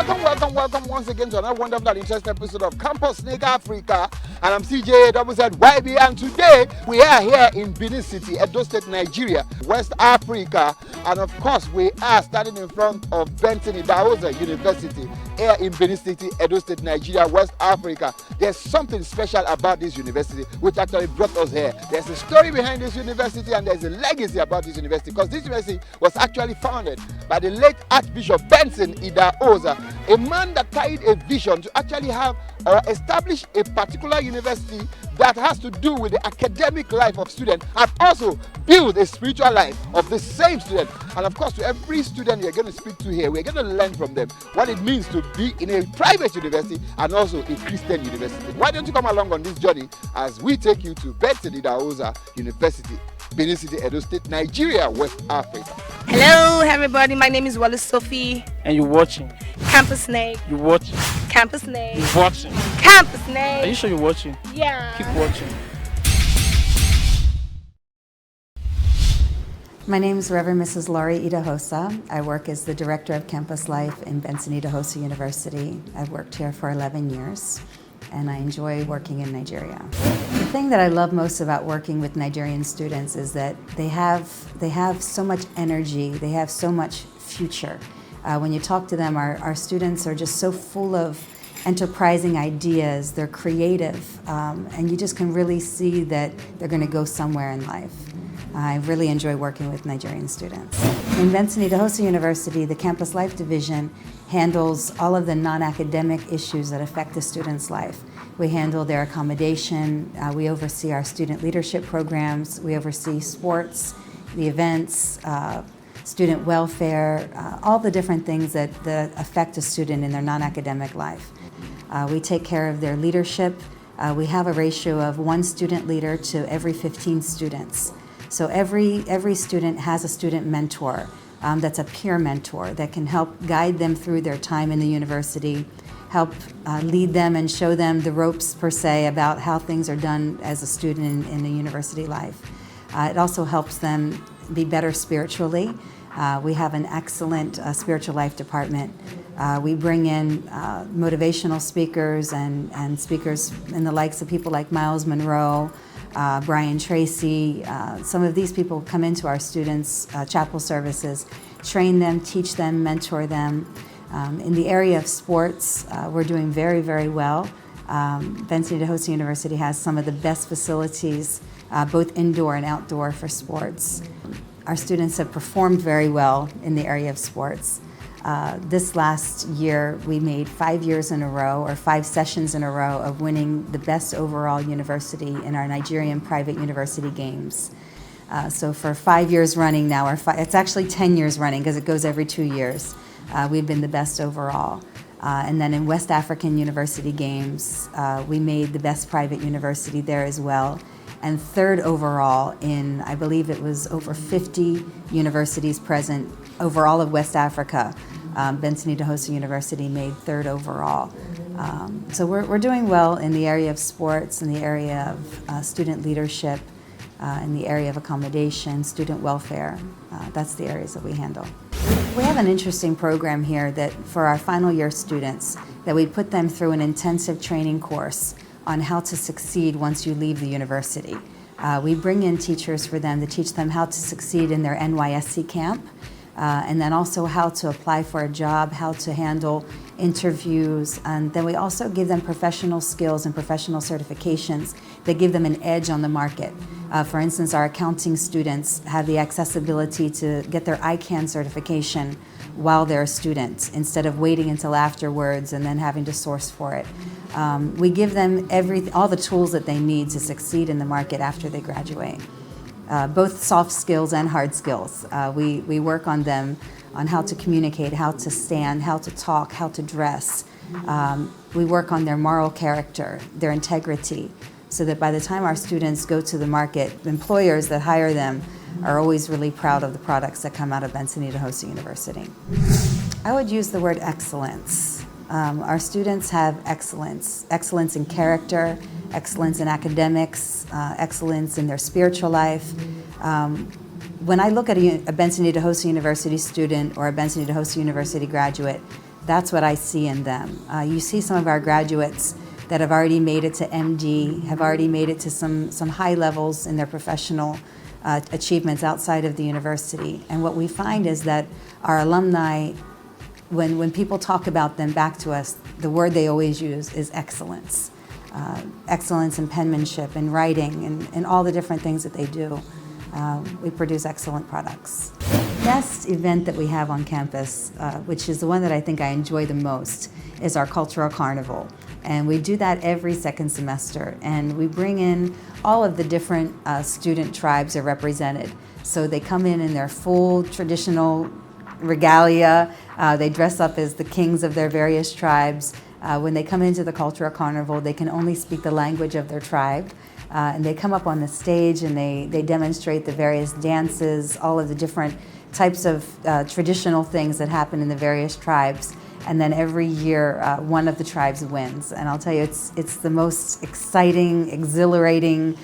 Welcome once again to another wonderful and interesting episode of Campus Snake Africa. And I'm CJ and today we are here in Benin City, Edo State, Nigeria, West Africa. And of course, we are standing in front of Benson Idahosa University here in Benin City, Edo State, Nigeria, West Africa. There's something special about this university which actually brought us here. There's a story behind this university and there's a legacy about this university, because this university was actually founded by the late Archbishop Benson Idahosa, a man that carried a vision to actually have or establish a particular university that has to do with the academic life of students and also build a spiritual life of the same student. And of course, to every student you're going to speak to here, we're going to learn from them what it means to be in a private university and also a Christian university. Why don't you come along on this journey as we take you to Benson Idahosa University, Benin City, Edo State, Nigeria, West Africa. Hello everybody, my name is Wallace Sophie. And you're watching Campus Snake. You're watching Campus Snake. You're watching Campus Snake. Are you sure you're watching? Yeah. Keep watching. My name is Reverend Mrs. Laurie Idahosa. I work as the Director of Campus Life in Benson Idahosa University. I've worked here for 11 years, and I enjoy working in Nigeria. The thing that I love most about working with Nigerian students is that they have so much energy, they have so much future. When you talk to them, our students are just so full of enterprising ideas, they're creative, and you just can really see that they're going to go somewhere in life. I really enjoy working with Nigerian students. In Benson Idahosa University, the Campus Life Division handles all of the non-academic issues that affect the student's life. We handle their accommodation, we oversee our student leadership programs, we oversee sports, the events, student welfare, all the different things that affect a student in their non-academic life. We take care of their leadership. We have a ratio of 1 student leader to every 15 students. So every student has a student mentor that's a peer mentor that can help guide them through their time in the university, help lead them and show them the ropes per se about how things are done as a student in the university life. It also helps them be better spiritually. We have an excellent spiritual life department. We bring in motivational speakers and speakers in the likes of people like Miles Monroe, Brian Tracy. Some of these people come into our students' chapel services, train them, teach them, mentor them. In the area of sports, we're doing very, very well. Benson Idahosa University has some of the best facilities, both indoor and outdoor, for sports. Our students have performed very well in the area of sports. This last year, we made 5 years in a row, or 5 sessions in a row, of winning the best overall university in our Nigerian private university games. So for 5 years running now, it's actually 10 years running because it goes every 2 years. We've been the best overall. And then in West African University Games, we made the best private university there as well. And 3rd overall in, I believe it was over 50 universities present over all of West Africa. Benson Idahosa University made 3rd overall. So we're doing well in the area of sports, in the area of student leadership, in the area of accommodation, student welfare. That's the areas that we handle. We have an interesting program here that for our final year students, that we put them through an intensive training course on how to succeed once you leave the university. We bring in teachers for them to teach them how to succeed in their NYSC camp, and then also how to apply for a job, how to handle interviews, and then we also give them professional skills and professional certifications that give them an edge on the market. For instance, our accounting students have the accessibility to get their ICANN certification while they're a student, instead of waiting until afterwards and then having to source for it. We give them all the tools that they need to succeed in the market after they graduate. Both soft skills and hard skills. We work on them on how to communicate, how to stand, how to talk, how to dress. We work on their moral character, their integrity, so that by the time our students go to the market, employers that hire them are always really proud of the products that come out of Benson Idahosa University. I would use the word excellence. Our students have excellence in character, excellence in academics, excellence in their spiritual life. When I look at a Benson Idahosa University student or a Benson Idahosa University graduate That's what I see in them. You see some of our graduates that have already made it to MD, have already made it to some high levels in their professional achievements outside of the university. And what we find is that our alumni, when people talk about them back to us, the word they always use is excellence. Excellence in penmanship and writing and all the different things that they do. We produce excellent products. The best event that we have on campus, which is the one that I think I enjoy the most, is our Cultural Carnival. And we do that every second semester. And we bring in all of the different student tribes are represented. So they come in their full traditional regalia. They dress up as the kings of their various tribes. When they come into the Cultural Carnival, they can only speak the language of their tribe. And they come up on the stage and they demonstrate the various dances, all of the different types of traditional things that happen in the various tribes. And then every year, one of the tribes wins. And I'll tell you, it's the most exciting, exhilarating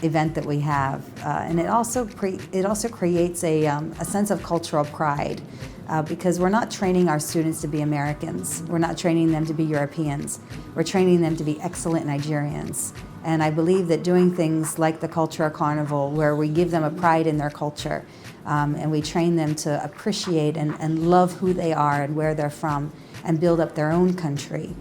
event that we have. And it also creates a sense of cultural pride. Because we're not training our students to be Americans. We're not training them to be Europeans. We're training them to be excellent Nigerians. And I believe that doing things like the Cultural Carnival, where we give them a pride in their culture, and we train them to appreciate and love who they are and where they're from, and build up their own country.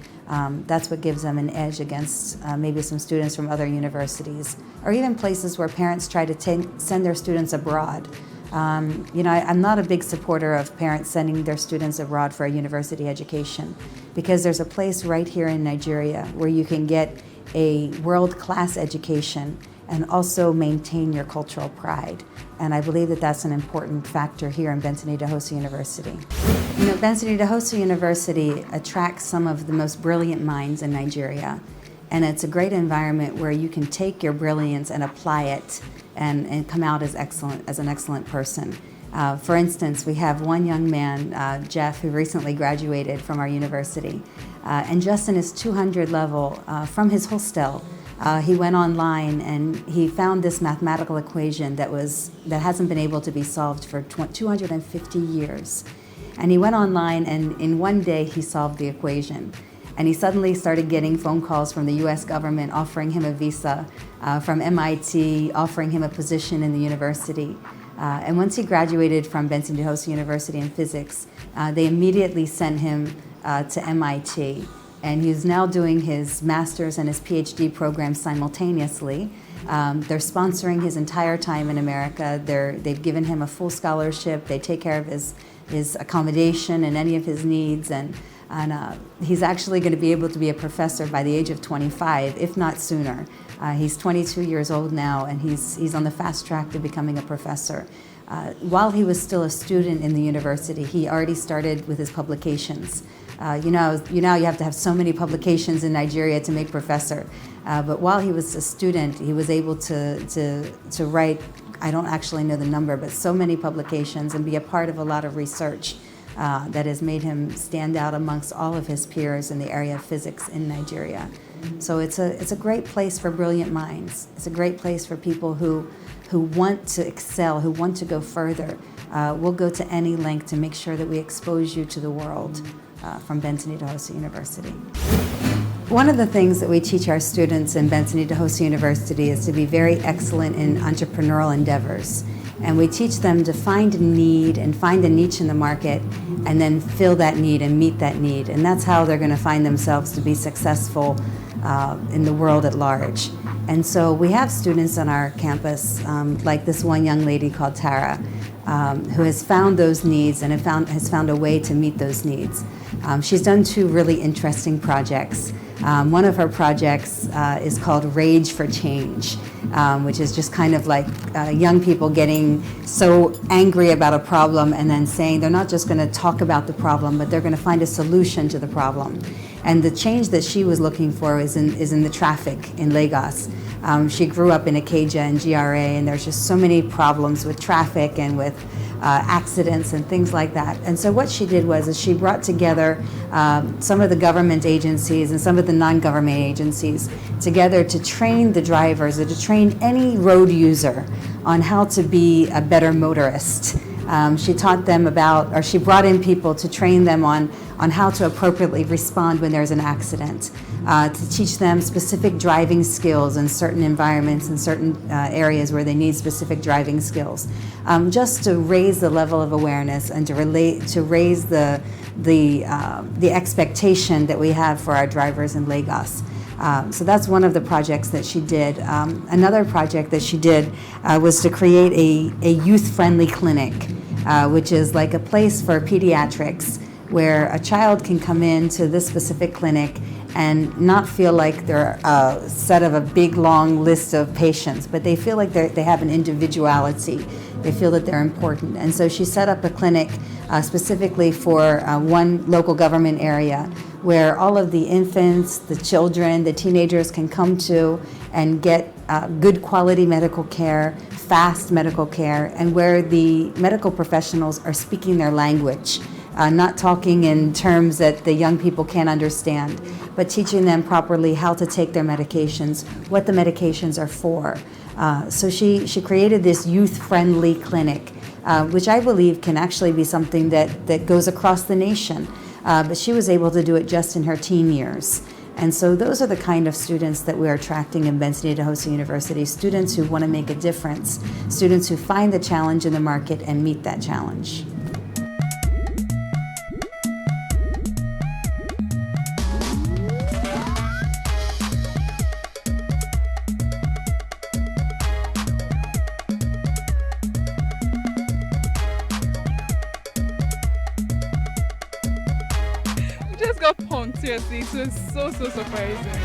That's what gives them an edge against maybe some students from other universities, or even places where parents try to send their students abroad. I'm not a big supporter of parents sending their students abroad for a university education, because there's a place right here in Nigeria where you can get a world-class education and also maintain your cultural pride. And I believe that that's an important factor here in Benson Idahosa University. Benson Idahosa University attracts some of the most brilliant minds in Nigeria. And it's a great environment where you can take your brilliance and apply it and come out as an excellent person. For instance, we have one young man, Jeff, who recently graduated from our university. And just in his 200 level, from his hostel, he went online and he found this mathematical equation that hasn't been able to be solved for 250 years. And he went online and in one day he solved the equation. And he suddenly started getting phone calls from the US government offering him a visa, from MIT offering him a position in the university. And once he graduated from Benson Idahosa University in physics, they immediately sent him to MIT. And he's now doing his master's and his PhD program simultaneously. They're sponsoring his entire time in America. They've given him a full scholarship. They take care of his accommodation and any of his needs. And he's actually going to be able to be a professor by the age of 25, if not sooner. He's 22 years old now, and he's on the fast track to becoming a professor. While he was still a student in the university, he already started with his publications. You have to have so many publications in Nigeria to make professor. But while he was a student, he was able to write, I don't actually know the number, but so many publications and be a part of a lot of research that has made him stand out amongst all of his peers in the area of physics in Nigeria. So it's a great place for brilliant minds. It's a great place for people who want to excel, who want to go further. We'll go to any length to make sure that we expose you to the world from Benson Idahosa University. One of the things that we teach our students in Benson Idahosa University is to be very excellent in entrepreneurial endeavors. And we teach them to find a need and find a niche in the market and then fill that need and meet that need. And that's how they're going to find themselves to be successful in the world at large. And so we have students on our campus, like this one young lady called Tara, who has found those needs and has found a way to meet those needs. She's done two really interesting projects. One of her projects is called Rage for Change, which is just kind of like young people getting so angry about a problem and then saying they're not just going to talk about the problem, but they're going to find a solution to the problem. And the change that she was looking for is in the traffic in Lagos. She grew up in a.k.a. and GRA, and there's just so many problems with traffic and with accidents and things like that. And so what she did was she brought together some of the government agencies and some of the non-government agencies together to train the drivers or to train any road user on how to be a better motorist. She taught them about, or she brought in people to train them on how to appropriately respond when there's an accident, to teach them specific driving skills in certain environments and certain areas where they need specific driving skills, just to raise the level of awareness and to raise the expectation that we have for our drivers in Lagos. So that's one of the projects that she did. Another project that she did was to create a youth-friendly clinic, which is like a place for pediatrics where a child can come into this specific clinic and not feel like they're set of a big, long list of patients, but they feel like they have an individuality. They feel that they're important. And so she set up a clinic specifically for one local government area where all of the infants, the children, the teenagers can come to and get good quality medical care, fast medical care, and where the medical professionals are speaking their language. Not talking in terms that the young people can't understand, but teaching them properly how to take their medications, what the medications are for. So she created this youth-friendly clinic, which I believe can actually be something that goes across the nation. But she was able to do it just in her teen years. And so those are the kind of students that we're attracting in Benson Idahosa University, students who want to make a difference, students who find the challenge in the market and meet that challenge. Just got pumped, seriously. It was so surprising.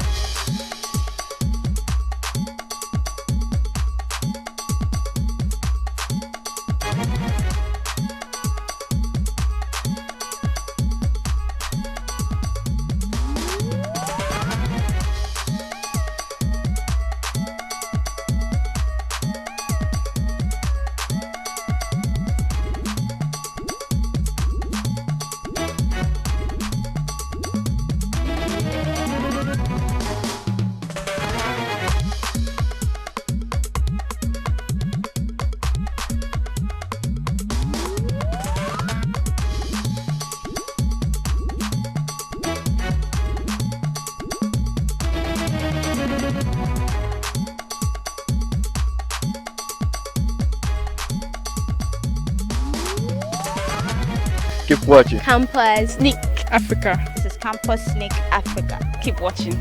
Keep watching. Campus Sneak. Africa. This is Campus Sneak Africa. Keep watching.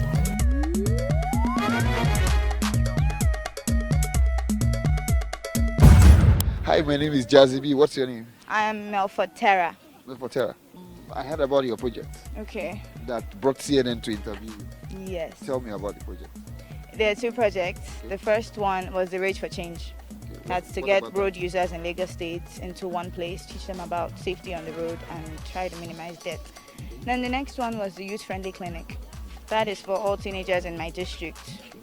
Hi, my name is Jazzy B. What's your name? I am Melford Terra. Melford. I heard about your project Okay. that brought CNN to interview you. Yes. Tell me about the project. There are two projects. The first one was the Rage for Change. Okay, That's to what get about road users in Lagos State into one place, teach them about safety on the road and try to minimize death. Then the next one was the Youth-Friendly Clinic. That is for all teenagers in my district.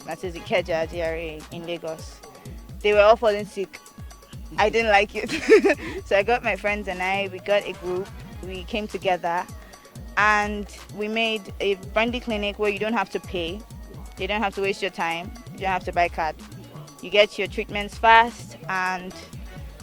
That is Ikeja GRA in Lagos. They were all falling sick. I didn't like it. So I got my friends and we got a group. We came together and we made a friendly clinic where you don't have to pay. You don't have to waste your time. You don't have to buy a card. You get your treatments fast and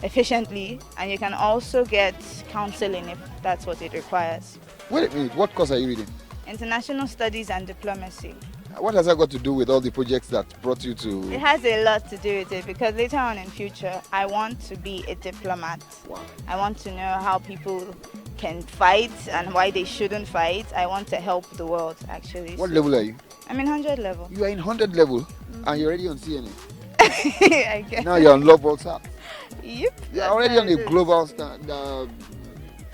efficiently, and you can also get counseling if that's what it requires. Wait a minute, what course are you reading? International Studies and Diplomacy. What has that got to do with all the projects that brought you to... It has a lot to do with it because later on in future, I want to be a diplomat. Wow. I want to know how people can fight and why they shouldn't fight. I want to help the world, actually. What level are you? I'm in 100 level. You are in 100 level and you're already on CNN. I guess. Now you're on Love WhatsApp. Yep. You're already on a global stand.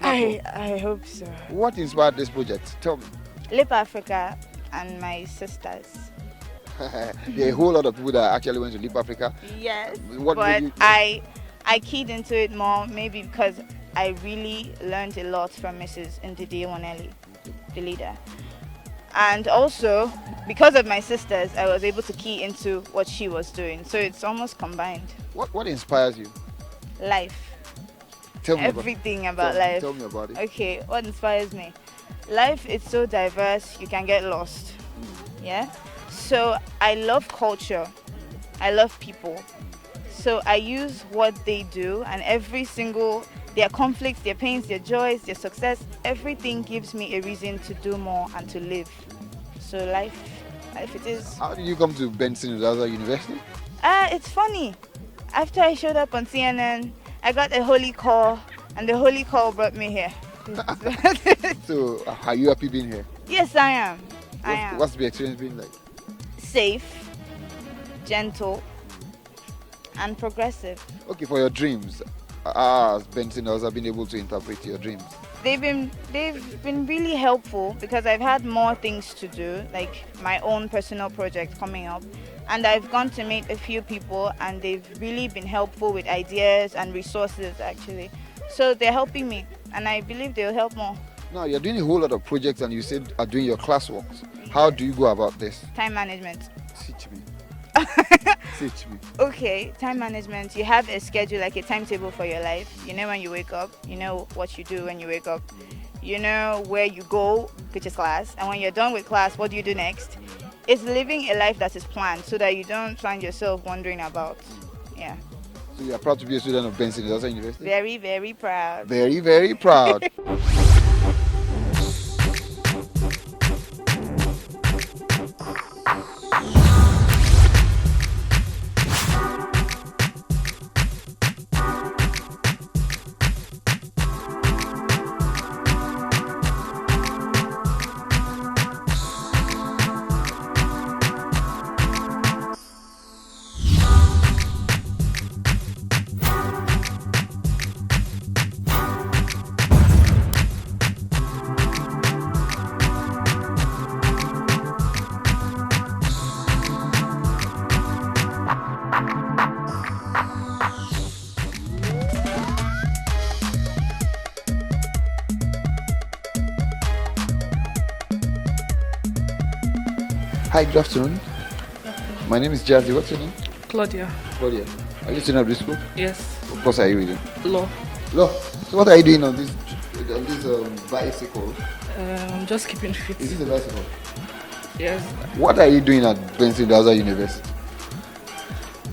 I hope so. What inspired this project? Tell me. Lip Africa and my sisters. There are a whole lot of people that actually went to Leap Africa. Yes, What but made you- I keyed into it more maybe because I really learned a lot from Mrs. Ndidi Waneli, the leader. And also, because of my sisters, I was able to key into what she was doing. So it's almost combined. What inspires you? Life. Tell me Everything about tell, life. Tell me about it. Okay, what inspires me? Life is so diverse, you can get lost. Yeah? So I love culture. I love people. So I use what they do, and their conflicts, their pains, their joys, their success, everything gives me a reason to do more and to live. So life it is. How did you come to Benson Idahosa University? It's funny. After I showed up on CNN, I got a holy call, and the holy call brought me here. So, are you happy being here? Yes, I am. I am. What's the experience been like? Safe, gentle, and progressive. Okay, for your dreams, has Benson Idahosa been able to interpret your dreams? They've been really helpful because I've had more things to do, like my own personal project coming up, and I've gone to meet a few people, and they've really been helpful with ideas and resources actually. So they're helping me, and I believe they'll help more. Now, you're doing a whole lot of projects, and you said are doing your classworks. How do you go about this? Time management. Teach me. Teach me. Okay, time management. You have a schedule, like a timetable for your life. You know when you wake up, you know what you do when you wake up, you know where you go, which is class, and when you're done with class, what do you do next? It's living a life that is planned so that you don't find yourself wondering about. Yeah. So you are proud to be a student of Benson Idahosa University? Very, very proud. Very, very proud. Hi, good afternoon. My name is Jazzy. What's your name? Claudia. Claudia. Are you student of this school? Yes. What course are you reading? Law. Law. So what are you doing on this bicycle? I'm just keeping fit. Is this a bicycle? Yes. What are you doing at Benson Idahosa University?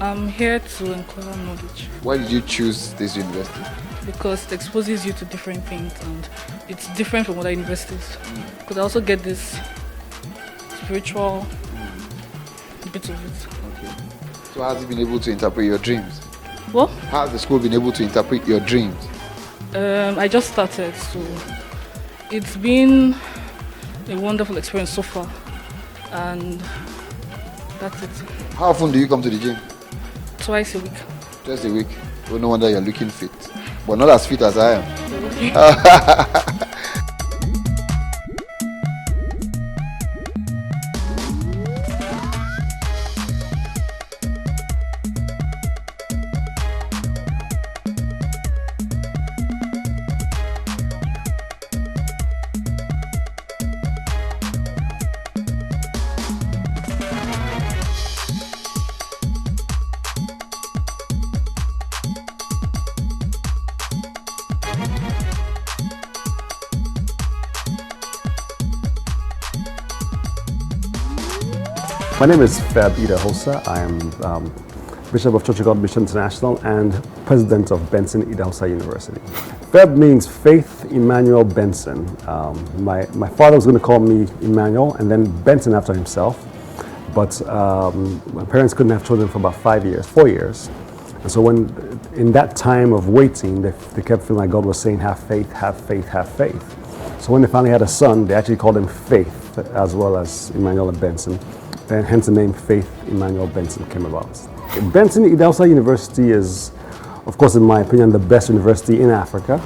I'm here to acquire knowledge Why did you choose this university? because it exposes you to different things and it's different from other universities. Because I also get this spiritual bit of it. Okay. So how has it been able to interpret your dreams? What? How has the school been able to interpret your dreams? I just started, so it's been a wonderful experience so far, and that's it. How often do you come to the gym? Twice a week. Just a week. Well, no wonder you're looking fit. But not as fit as I am. My name is Feb Idahosa. I am Bishop of Church of God Mission International and President of Benson Idahosa University. Feb means Faith Emmanuel Benson. My father was going to call me Emmanuel and then Benson after himself, but my parents couldn't have children for about 4 years. And so in that time of waiting, they kept feeling like God was saying, have faith, have faith, have faith. So when they finally had a son, they actually called him Faith as well as Emmanuel and Benson. And hence the name Faith Emmanuel Benson came about. Benson Idahosa University is, of course, in my opinion, the best university in Africa.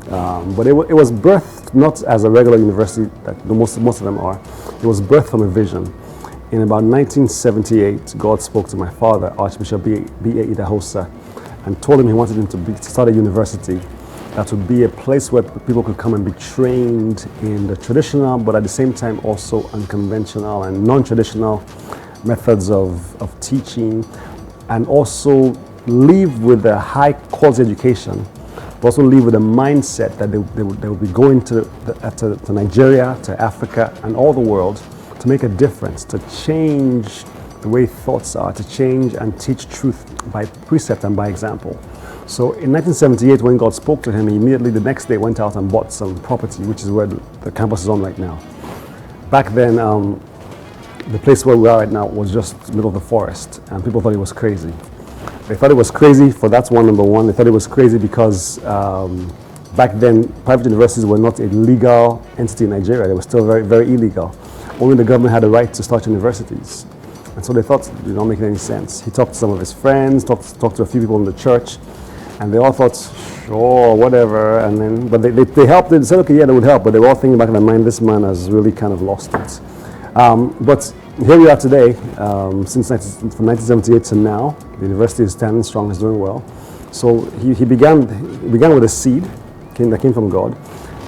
But it was birthed not as a regular university that most of them are. It was birthed from a vision. In about 1978, God spoke to my father, Archbishop B.A. Idahosa, and told him he wanted him to start a university that would be a place where people could come and be trained in the traditional, but at the same time also unconventional and non-traditional methods of teaching, and also live with a high quality education, but also live with a mindset that they will be going to Nigeria, to Africa, and all the world to make a difference, to change the way thoughts are, to change and teach truth by precept and by example. So in 1978, when God spoke to him, he immediately the next day went out and bought some property, which is where the campus is on right now. Back then, the place where we are right now was just the middle of the forest, and people thought it was crazy. They thought it was crazy for that's number one. They thought it was crazy because back then, private universities were not a legal entity in Nigeria. They were still very, very illegal. Only the government had the right to start universities. And so they thought it did not make any sense. He talked to some of his friends, talked to a few people in the church, and they all thought, sure, whatever. And then, but they helped. They said, okay, yeah, they would help. But they were all thinking back in their mind, this man has really kind of lost it. But here we are today, from 1978 to now. The university is standing strong, is doing well. So he began with a seed that came from God,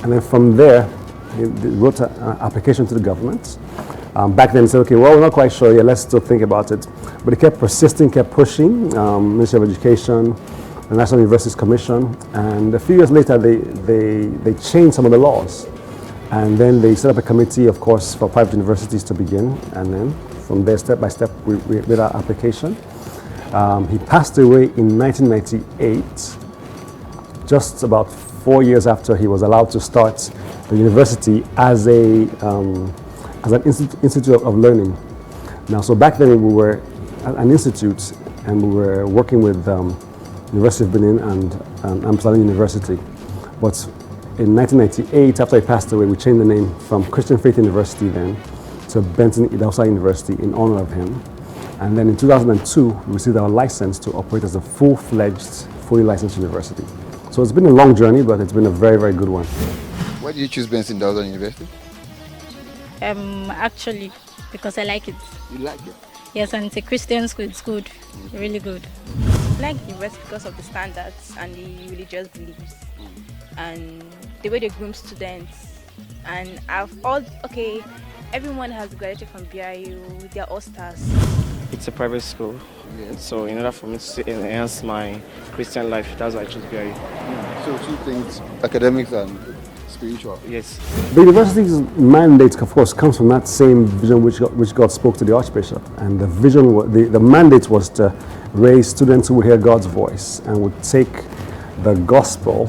and then from there he wrote an application to the government. Back then he said, okay, well, we're not quite sure yet, let's still think about it. But he kept persisting, kept pushing, Ministry of Education, the National Universities Commission, and a few years later they changed some of the laws. And then they set up a committee, of course, for private universities to begin. And then from there, step by step, we did our application. He passed away in 1998, just about 4 years after he was allowed to start the university as an institute of learning. Now, so back then we were an institute, and we were working with University of Benin and Amsterdam University. But in 1998, after he passed away, we changed the name from Christian Faith University then to Benson Idahosa University in honor of him. And then in 2002, we received our license to operate as a full-fledged, fully licensed university. So it's been a long journey, but it's been a very, very good one. Why did you choose Benson Idahosa University? Actually, because I like it. You like it? Yes, and it's a Christian school. It's good, really good. I like the university because of the standards and the religious beliefs and the way they groom students. And everyone has graduated from BIU, they're all stars. It's a private school, Yes. so in order for me to enhance my Christian life, that's why I chose BIU. So two things, academics and spiritual. Yes. The university's mandate, of course, comes from that same vision which God spoke to the Archbishop. And the vision, the mandate was to raise students who would hear God's voice and would take the gospel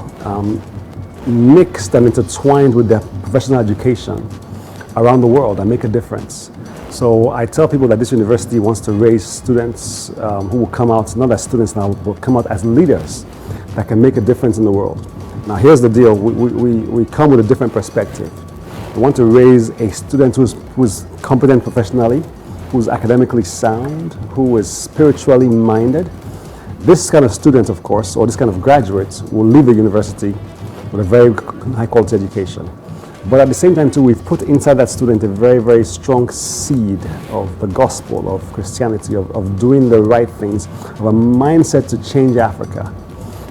mixed and intertwined with their professional education around the world and make a difference. So I tell people that this university wants to raise students who will come out, not as students now, but come out as leaders that can make a difference in the world. Now here's the deal, we come with a different perspective. We want to raise a student who's competent professionally, who's academically sound, who is spiritually minded. This kind of student, of course, or this kind of graduate will leave the university with a very high quality education. But at the same time too, we've put inside that student a very, very strong seed of the gospel, of Christianity, of doing the right things, of a mindset to change Africa.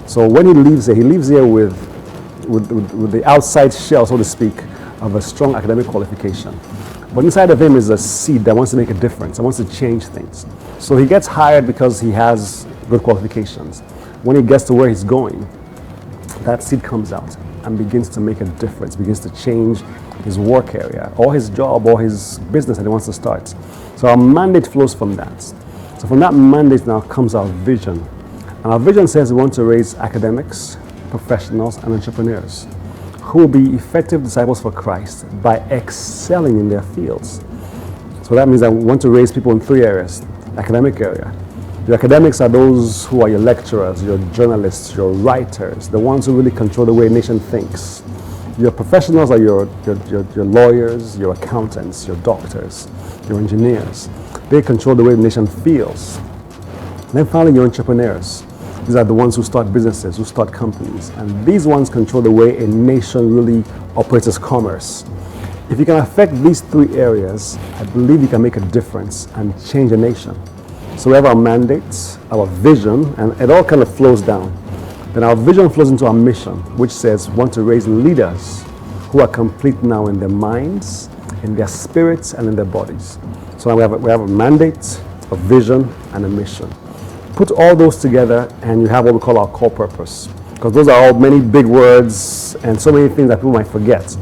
So when he leaves here with the outside shell, so to speak, of a strong academic qualification. But inside of him is a seed that wants to make a difference, and wants to change things. So he gets hired because he has good qualifications. When he gets to where he's going, that seed comes out and begins to make a difference, begins to change his work area, or his job, or his business that he wants to start. So our mandate flows from that. So from that mandate now comes our vision. And our vision says we want to raise academics, professionals, and entrepreneurs who will be effective disciples for Christ by excelling in their fields. So that means that we want to raise people in three areas. Academic area. Your academics are those who are your lecturers, your journalists, your writers, the ones who really control the way a nation thinks. Your professionals are your lawyers, your accountants, your doctors, your engineers. They control the way the nation feels. And then finally, your entrepreneurs. These are the ones who start businesses, who start companies. And these ones control the way a nation really operates as commerce. If you can affect these three areas, I believe you can make a difference and change a nation. So we have our mandates, our vision, and it all kind of flows down. Then our vision flows into our mission, which says we want to raise leaders who are complete now in their minds, in their spirits, and in their bodies. So now we have a mandate, a vision, and a mission. Put all those together and you have what we call our core purpose. Because those are all many big words and so many things that people might forget.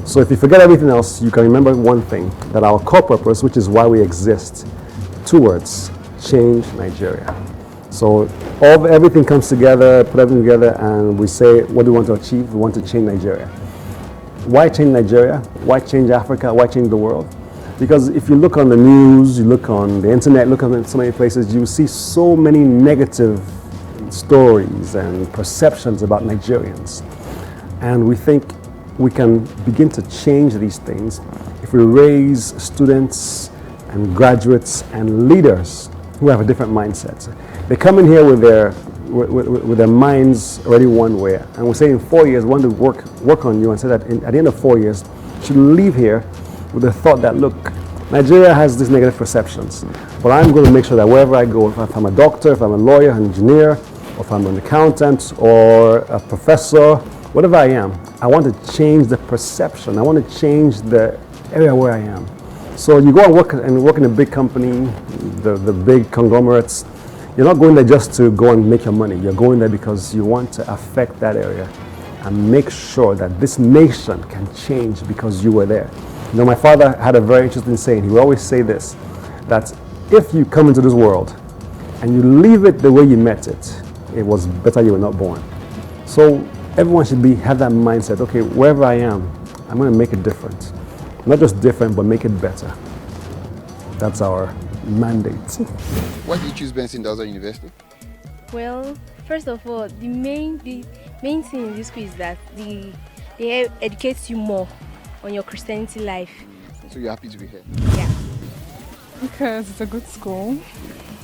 So if you forget everything else, you can remember one thing, that our core purpose, which is why we exist, 2 words: change Nigeria. So everything comes together, put everything together, and we say, what do we want to achieve? We want to change Nigeria. Why change Nigeria? Why change Africa? Why change the world? Because if you look on the news, you look on the internet, look on so many places, you see so many negative stories and perceptions about Nigerians. And we think we can begin to change these things if we raise students and graduates and leaders who have a different mindset. They come in here with their minds already one way, and we say in 4 years we want to work on you, and say that at the end of 4 years you should leave here with the thought that, look, Nigeria has these negative perceptions, but I'm going to make sure that wherever I go, if I'm a doctor, if I'm a lawyer, an engineer, or if I'm an accountant or a professor, whatever I am, I want to change the perception. I want to change the area where I am. So you go and work in a big company, the big conglomerates. You're not going there just to go and make your money. You're going there because you want to affect that area and make sure that this nation can change because you were there. You know, my father had a very interesting saying. He would always say this, that if you come into this world and you leave it the way you met it, it was better you were not born. So everyone should have that mindset, okay, wherever I am, I'm going to make it different. Not just different, but make it better. That's our mandate. Why did you choose Benson Idahosa University? Well, first of all, the main thing in this school is that they educate you more on your Christianity life. So you're happy to be here? Yeah. Because it's a good school.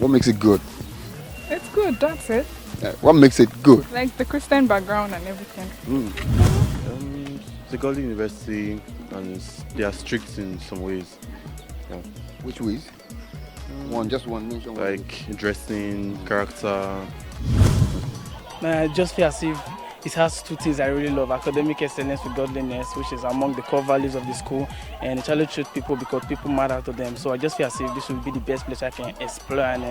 What makes it good? It's good, that's it. What makes it good? Like the Christian background and everything. It's a godly university, and they are strict in some ways. Yeah. Which ways? Just one mention. Like dressing, character. I just feel as if it has 2 things I really love: academic excellence with godliness, which is among the core values of the school, and the challenge treat people because people matter to them. So I just feel as if this will be the best place I can explore and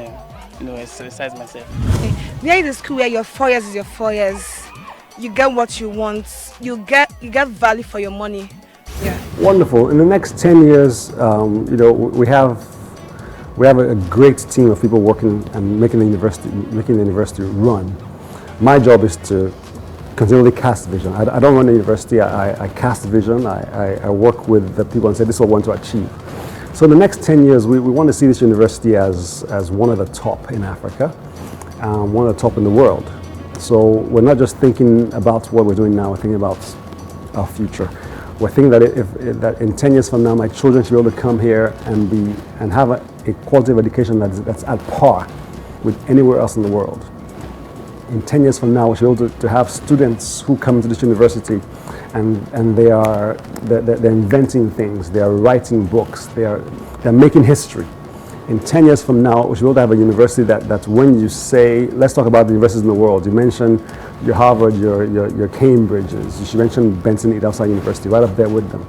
exercise myself. There is a school where your 4 years is your 4 years. You get what you want. You get value for your money. Yeah. Wonderful. In the next 10 years, we have a great team of people working and making the university run. My job is to continually cast vision. I don't run the university. I cast vision. I work with the people and say, this is what we want to achieve. So in the next 10 years, we want to see this university as one of the top in Africa, one of the top in the world. So we're not just thinking about what we're doing now, we're thinking about our future. We're thinking that in 10 years from now, my children should be able to come here and have a quality of education that's at par with anywhere else in the world. In 10 years from now, we should be able to have students who come to this university and they're inventing things, they're writing books, they're making history. In 10 years from now, we should be able to have a university that when you say, let's talk about the universities in the world, you mention your Harvard, your Cambridges, you should mention Benson Idahosa University right up there with them.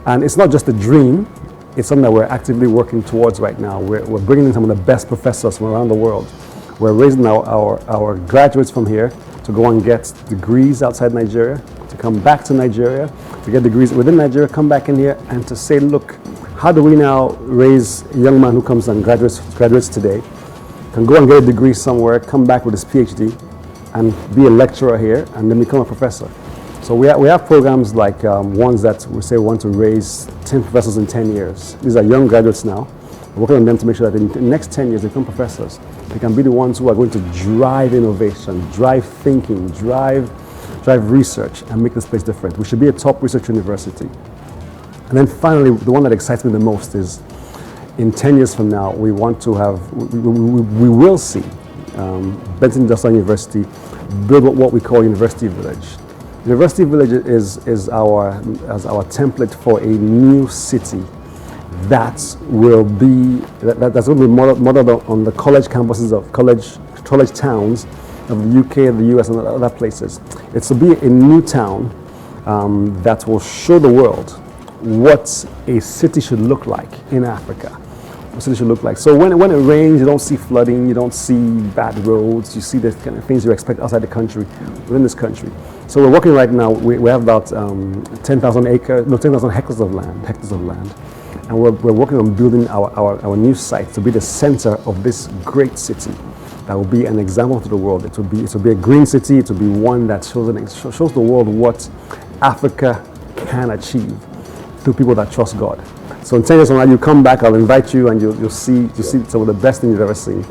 And it's not just a dream, it's something that we're actively working towards right now. We're bringing in some of the best professors from around the world. We're raising our graduates from here to go and get degrees outside Nigeria, to come back to Nigeria, to get degrees within Nigeria, come back in here and to say, look, how do we now raise a young man who comes and graduates today, can go and get a degree somewhere, come back with his PhD, and be a lecturer here, and then become a professor. So we have programs like ones that we say we want to raise 10 professors in 10 years. These are young graduates now. We're working on them to make sure that in the next 10 years they become professors. They can be the ones who are going to drive innovation, drive thinking, drive research, and make this place different. We should be a top research university. And then finally, the one that excites me the most is in 10 years from now, we want to have, we will see Benson Idahosa University build what we call University Village. University Village is our template for a new city that's going to be modeled on the college campuses of college towns of the UK, the US, and other places. It's to be a new town that will show the world what a city should look like in Africa. What a city should look like. So when it rains, you don't see flooding, you don't see bad roads, you see the kind of things you expect outside the country, within this country. So we're working right now, we have about 10,000 hectares of land. And we're working on building our new site to be the center of this great city that will be an example to the world. It will be a green city. It will be one that shows the world what Africa can achieve through people that trust God. So in 10 years from now, you come back, I'll invite you, and you'll see some of the best things you've ever seen.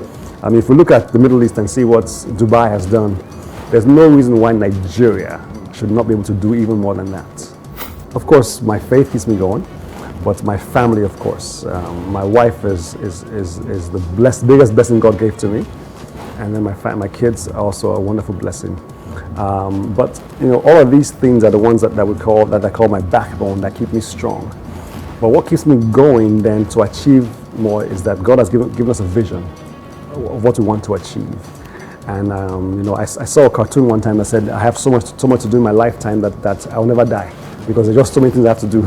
I mean, if we look at the Middle East and see what Dubai has done, there's no reason why Nigeria should not be able to do even more than that. Of course, my faith keeps me going, but my family, of course. My wife is the biggest blessing God gave to me, and then my kids are also a wonderful blessing. But all of these things are the ones that I call my backbone, that keep me strong. But what keeps me going then to achieve more is that God has given us a vision of what we want to achieve. And I saw a cartoon one time that said, I have so much to do in my lifetime that I'll never die, because there's just so many things I have to do.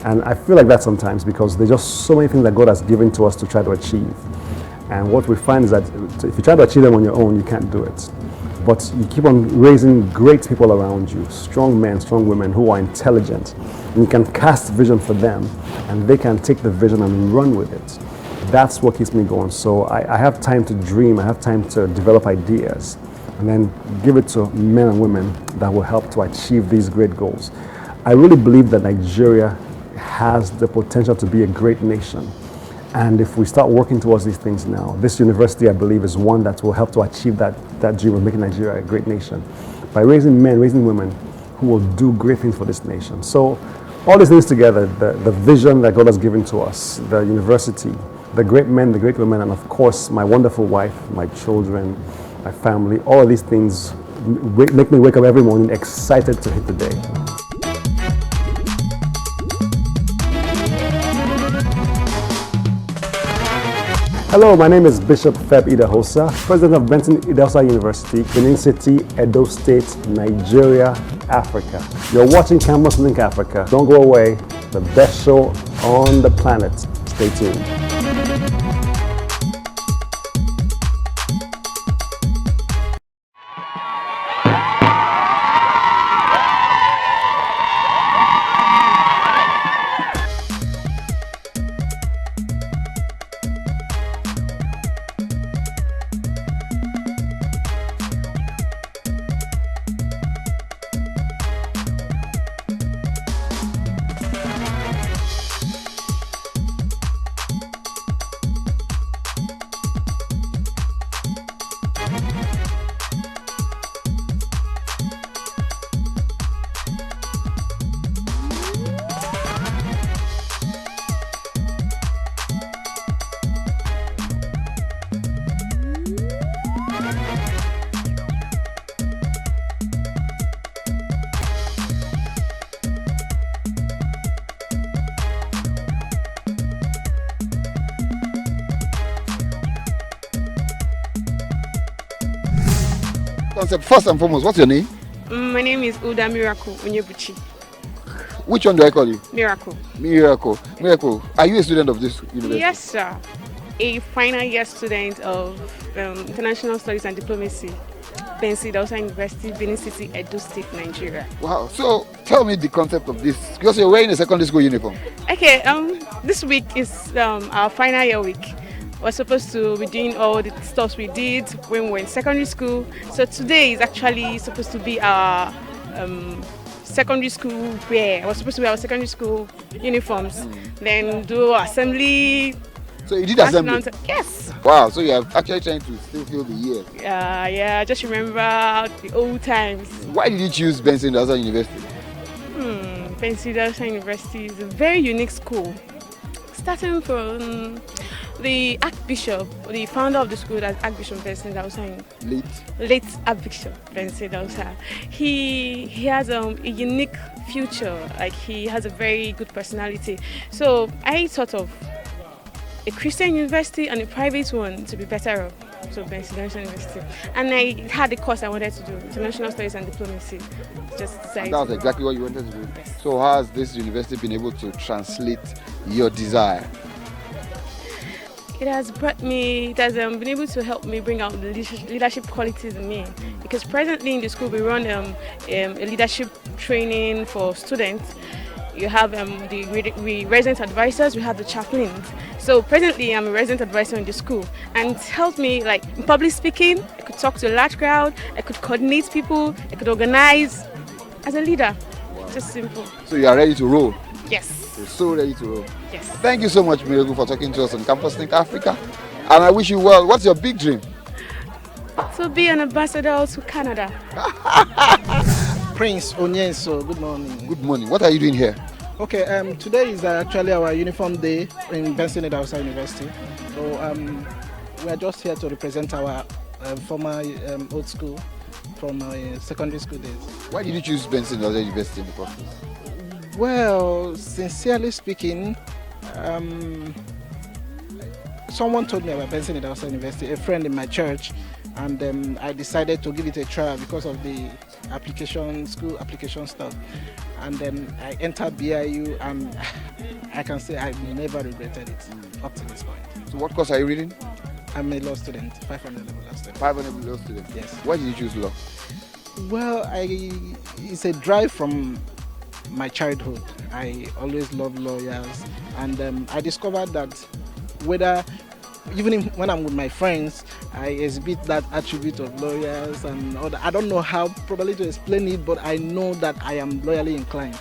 And I feel like that sometimes, because there's just so many things that God has given to us to try to achieve. And what we find is that if you try to achieve them on your own, you can't do it. But you keep on raising great people around you, strong men, strong women who are intelligent. And you can cast vision for them, and they can take the vision and run with it. That's what keeps me going. So I have time to dream, I have time to develop ideas, and then give it to men and women that will help to achieve these great goals. I really believe that Nigeria has the potential to be a great nation. And if we start working towards these things now, this university, I believe, is one that will help to achieve that dream of making Nigeria a great nation by raising men, raising women who will do great things for this nation. So all these things together, the vision that God has given to us, the university, the great men, the great women, and of course, my wonderful wife, my children, my family, all of these things make me wake up every morning excited to hit the day. Hello, my name is Bishop Feb Idahosa, President of Benson Idahosa University, Benin City, Edo State, Nigeria, Africa. You're watching Campus Link Africa. Don't go away. The best show on the planet. Stay tuned. Concept, first and foremost, what's your name? My name is Uda Miracle Onyebuchi. Which one do I call you? Miracle. Miracle. Miracle. Are you a student of this university? Yes, sir. A final year student of International Studies and Diplomacy, Benson Idahosa University, Benin City, Edo State, Nigeria. Wow. So tell me the concept of this, because you're wearing a secondary school uniform. Okay. This week is our final year week. We're supposed to be doing all the stuff we did when we were in secondary school. So today is actually supposed to be our secondary school wear. We're supposed to wear our secondary school uniforms, then do assembly. So you did assembly? Yes. Wow, so you're actually trying to still feel the year. Yeah, just remember the old times. Why did you choose Benson Idahosa University? Benson Idahosa University is a very unique school. Starting from the Archbishop, the founder of the school, that's Archbishop Benson Idahosa. Late Archbishop Benson Idahosa. He has a unique future. Like, he has a very good personality. So I thought of a Christian university and a private one to be better off. So Benson Idahosa University. And I had the course I wanted to do, International Studies and Diplomacy. Just decided. And that was exactly what you wanted to do. Yes. So how has this university been able to translate your desire? It has been able to help me bring out the leadership qualities in me. Because presently in the school we run a leadership training for students. you have the resident advisors, we have the chaplains. So presently I'm a resident advisor in the school, and it helped me like in public speaking. I could talk to a large crowd, I could coordinate people, I could organize as a leader. Just simple. So you are ready to roll? Yes. You're so ready to roll. Yes. Thank you so much, Miracle, for talking to us on Campus Think Africa. And I wish you well. What's your big dream? To be an ambassador to Canada. Prince Onyenso, good morning. Good morning. What are you doing here? Okay, today is actually our uniform day in Benson Idahosa University. So we are just here to represent our former old school from our secondary school days. Why did you choose Benson Idahosa University in the process? Well, sincerely speaking, someone told me about Benson Idahosa University, a friend in my church, and I decided to give it a try because of the school application stuff. And then I entered BIU, and I can say I never regretted it up to this point. So what course are you reading? I'm a law student, 500 level law student. 500 level law student? Yes. Why did you choose law? Well, it's a drive from my childhood. I always loved lawyers, and I discovered that even when I'm with my friends, I exhibit that attribute of lawyers and all that. I don't know how probably to explain it, but I know that I am loyally inclined.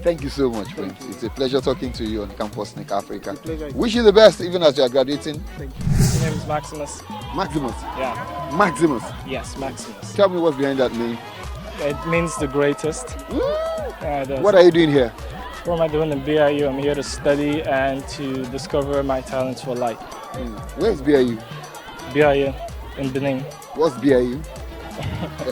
Thank you so much, Prince. It's a pleasure talking to you on Campus Think Africa. Pleasure. Wish you the best even as you are graduating. Thank you. My name is Maximus. Maximus? Yeah. Maximus? Yes, Maximus. Tell me what's behind that name. It means the greatest. Yeah, it does. What are you doing here? What am I doing in BIU? I'm here to study and to discover my talents for life. Where's BIU? BIU in Benin. What's BIU?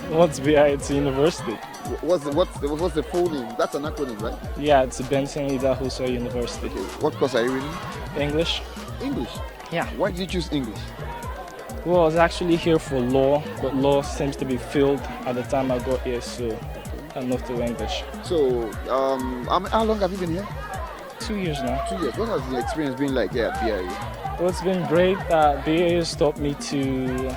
What's BIU? It's a university. What's the full name? That's an acronym, right? Yeah, it's Benson Idahosa University. Okay. What course are you reading? English. English? Yeah. Why did you choose English? Well, I was actually here for law, but law seems to be filled at the time I got here, so I moved to English. So, how long have you been here? 2 years now. 2 years. What has the experience been like here at BIU? Well, it's been great. BIU has taught me to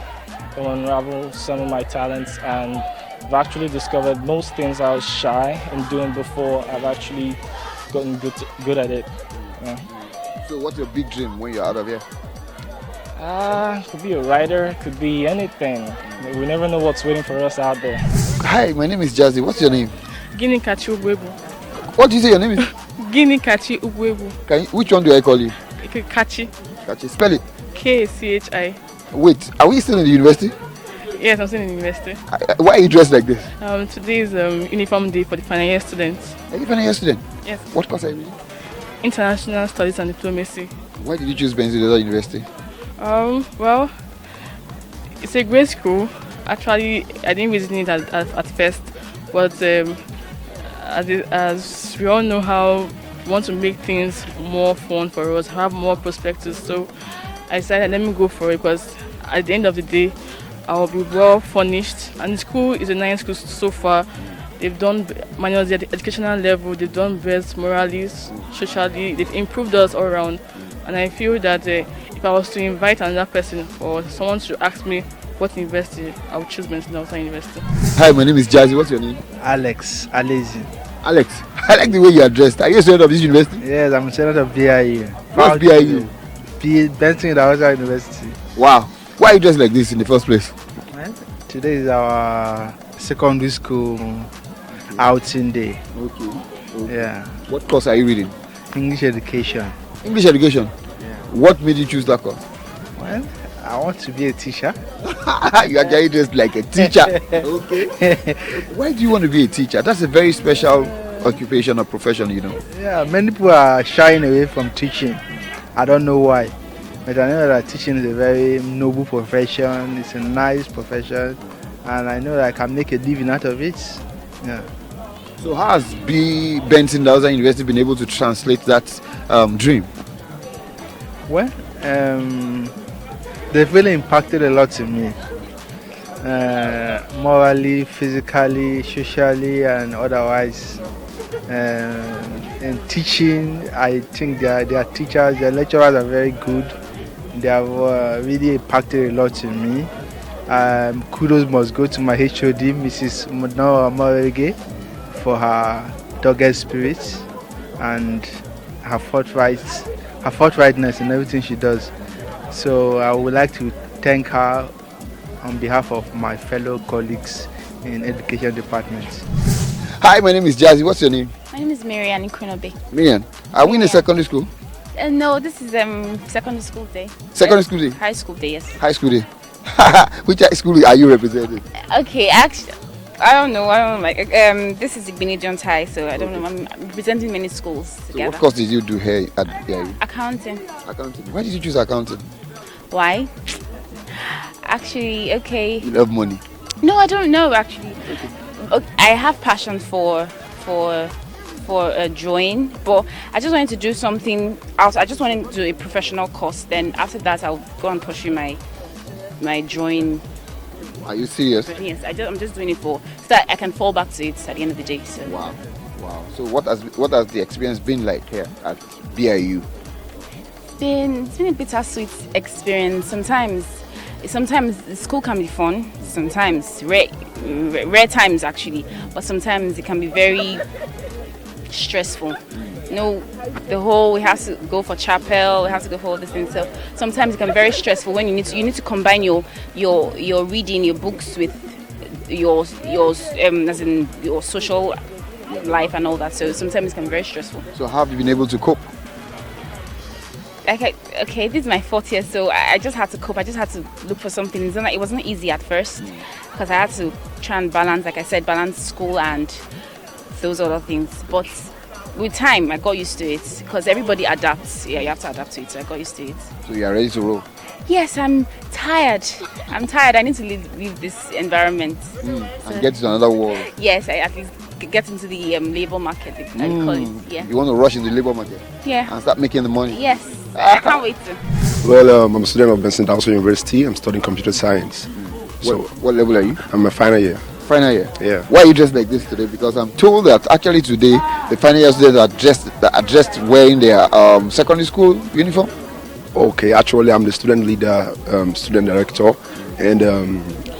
unravel some of my talents, and I've actually discovered most things I was shy in doing before. I've actually gotten good at it. Yeah. So what's your big dream when you're out of here? Could be a writer, could be anything. We never know what's waiting for us out there. Hi, my name is Jazzy. What's your name? Gini Kachi Ugwebu. What do you say your name is? Gini Kachi Ugwebu. Which one do I call you? Kachi. Kachi. Spell it. K-C-H-I. Wait, are we still in the university? Yes, I'm still in the university. Why are you dressed like this? Today is uniform day for the final year students. Are you a final year student? Yes. What course are you reading? International Studies and Diplomacy. Why did you choose Benson Idahosa University? Well, it's a great school. Actually, I didn't visit it at first, but as we all know how we want to make things more fun for us, have more perspectives, so I decided let me go for it because at the end of the day, I will be well furnished. And the school is a nice school so far. They've done manuals at the educational level, they've done best morally, socially, they've improved us all around. And I feel that if I was to invite another person or someone to ask me what university, I would choose Benson Idahosa University. Hi, my name is Jazzy. What's your name? Alex Alezi. Alex, I like the way you are dressed. Are you a student of this university? Yes, I'm a student of BIU. What's BIU? Benson Idahosa University. Wow. Why are you dressed like this in the first place? Well, today is our secondary school outing day. Okay. Yeah. What course are you reading? English education. English education? Yeah. What made you choose that course? Well, I want to be a teacher. You are getting dressed like a teacher. Okay. Why do you want to be a teacher? That's a very special occupation or profession, you know. Yeah, many people are shying away from teaching. I don't know why. But I know that teaching is a very noble profession. It's a nice profession. And I know that I can make a living out of it. Yeah. So how has Benson Idahosa University been able to translate that dream? Well, they've really impacted a lot in me. Morally, physically, socially, and otherwise. In teaching, I think their teachers, their lecturers are very good. They have really impacted a lot in me. Kudos must go to my HOD, Mrs. Mono Amorege, for her dogged spirit and her forthrightness in everything she does. So I would like to thank her on behalf of my fellow colleagues in education department. Hi, my name is Jazzy. What's your name? My name is Marianne Ikunobe. Miriam. Are we in a secondary school? No, this is secondary school day. Secondary school day? High school day, yes. High school day. Which high school are you representing? Okay, actually, I don't know. This is Igbini Jones High, so I don't know. I'm representing many schools together. So what course did you do here at BIU? Accounting. Accounting. Why did you choose accounting? Why? Actually, okay. You love money. No, I don't know actually. Okay, I have passion for drawing, but I just wanted to do something else. I just wanted to do a professional course. Then after that, I'll go and pursue my drawing. Are you serious? Yes, I'm just doing it so that I can fall back to it at the end of the day. So. Wow. So what has the experience been like here at BIU? It's been a bittersweet experience. Sometimes the school can be fun. Sometimes rare times actually, but sometimes it can be very stressful. You know, we have to go for chapel, we have to go for all these things. So sometimes it can be very stressful when you need to combine your reading, your books with your as in your social life and all that. So sometimes it can be very stressful. So how have you been able to cope? Okay, this is my 4th year, so I just had to cope. I just had to look for something. It wasn't easy at first because I had to try and balance, like I said, balance school and those other things. But with time, I got used to it because everybody adapts. Yeah, you have to adapt to it, so I got used to it. So you are ready to roll? Yes, I'm tired. I need to leave this environment. And get to another world. Yes, I at least get into the labor market. I call it. Yeah. You want to rush in the labor market? Yeah. And start making the money? Yes. I can't wait to. Well, I'm a student of Benson Idahosa University. I'm studying computer science. So, what level are you? I'm a final year. Final year? Yeah. Why are you dressed like this today? Because I'm told that actually today the final year students are dressed wearing their secondary school uniform. Okay, actually I'm the student leader, student director, and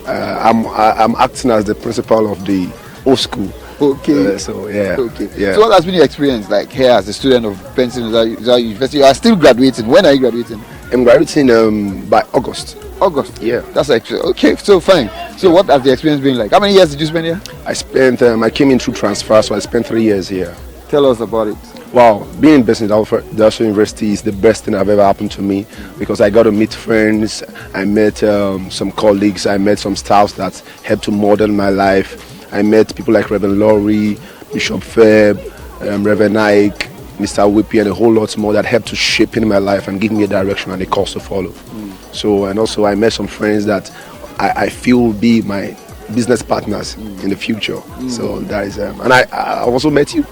I'm acting as the principal of the old school. Okay. Okay. So what has been your experience like here as a student of Benson Idahosa University? You are still graduating. When are you graduating? I'm graduating by August. August? Yeah. That's actually okay. So fine. So what has the experience been like? How many years did you spend here? I came in through transfer, so I spent 3 years here. Tell us about it. Wow, being in Benson Idahosa University is the best thing that have ever happened to me because I got to meet friends, I met some colleagues, I met some staffs that helped to model my life. I met people like Reverend Laurie, Bishop Feb, Reverend Ike, Mr. Whippy, and a whole lot more that helped to shape in my life and give me a direction and a course to follow. So, and also I met some friends that I feel will be my business partners in the future. So that is, and I also met you.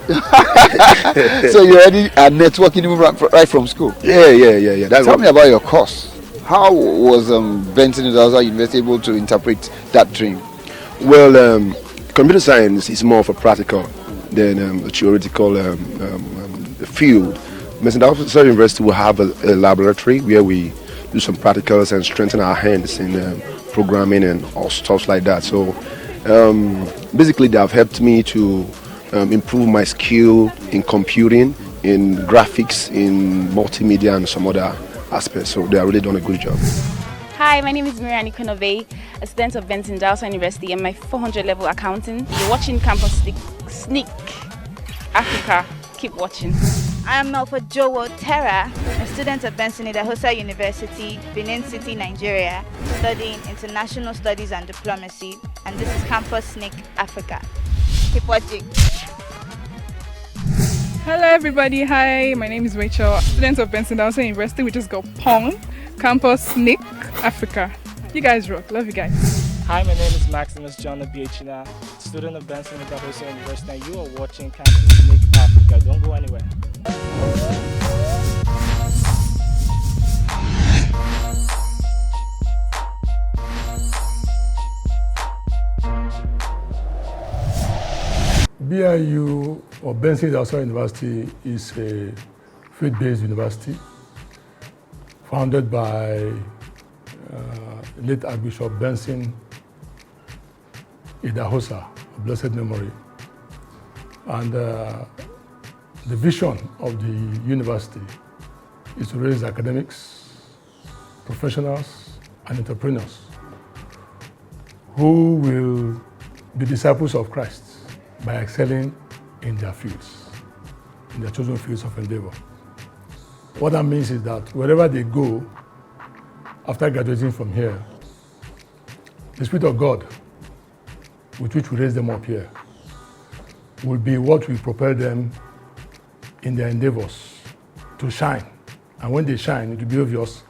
So you already are networking even right from school? Yeah. Tell me about your course. How was Benson Idahosa University able to interpret that dream? Well, computer science is more of a practical than a theoretical field. Benson Idahosa University will have a laboratory where we do some practicals and strengthen our hands in programming and all stuff like that. So basically they have helped me to improve my skill in computing, in graphics, in multimedia and some other aspects. So they have really done a good job. Hi, my name is Marianne Ikunobe, a student of Benson Idahosa University and my 400 level accounting. You're watching Campus Sneak Africa. Keep watching. I am Melfa Jowo Terra, a student at Benson Idahosa University, Benin City, Nigeria, studying International Studies and Diplomacy, and this is Campus Sneak Africa. Keep watching. Hello everybody, hi, my name is Rachel, student of Benson Idahosa University, we just got Pong, Campus Sneak Africa. You guys rock, love you guys. Hi, my name is Maximus John Obiechina, student of Benson Idahosa University, and you are watching Campus Sneak Africa. Don't go anywhere. BIU or Benson Idahosa University is a faith-based university founded by late Archbishop Benson Idahosa, of blessed memory. And the vision of the university is to raise academics, professionals, and entrepreneurs who will be disciples of Christ by excelling in their fields, in their chosen fields of endeavor. What that means is that wherever they go after graduating from here, the Spirit of God, with which we raise them up here, will be what will propel them in their endeavors to shine. And when they shine, it will be obvious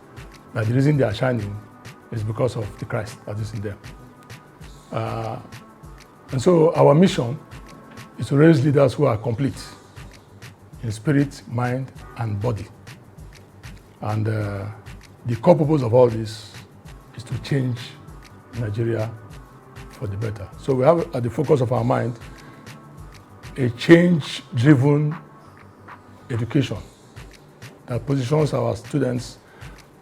that the reason they are shining is because of the Christ that is in them. And so our mission is to raise leaders who are complete in spirit, mind, and body. And the core purpose of all this is to change Nigeria for the better. So we have at the focus of our mind a change-driven education that positions our students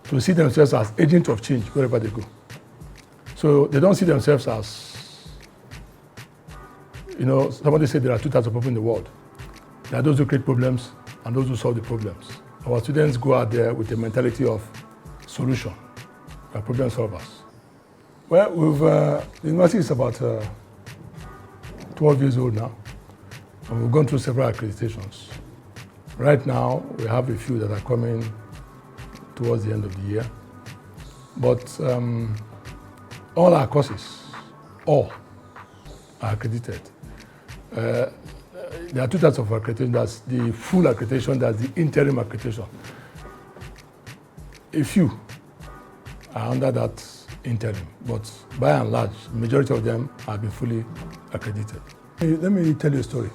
to see themselves as agents of change wherever they go. So they don't see themselves as, somebody said there are two types of people in the world. There are those who create problems and those who solve the problems. Our students go out there with a mentality of solution. We are problem solvers. Well, the university is about 12 years old now, and we've gone through several accreditations. Right now, we have a few that are coming towards the end of the year. But all our courses, all are accredited. There are two types of accreditation. That's the full accreditation, that's the interim accreditation. A few are under that interim, but by and large, the majority of them have been fully accredited. Let me tell you a story.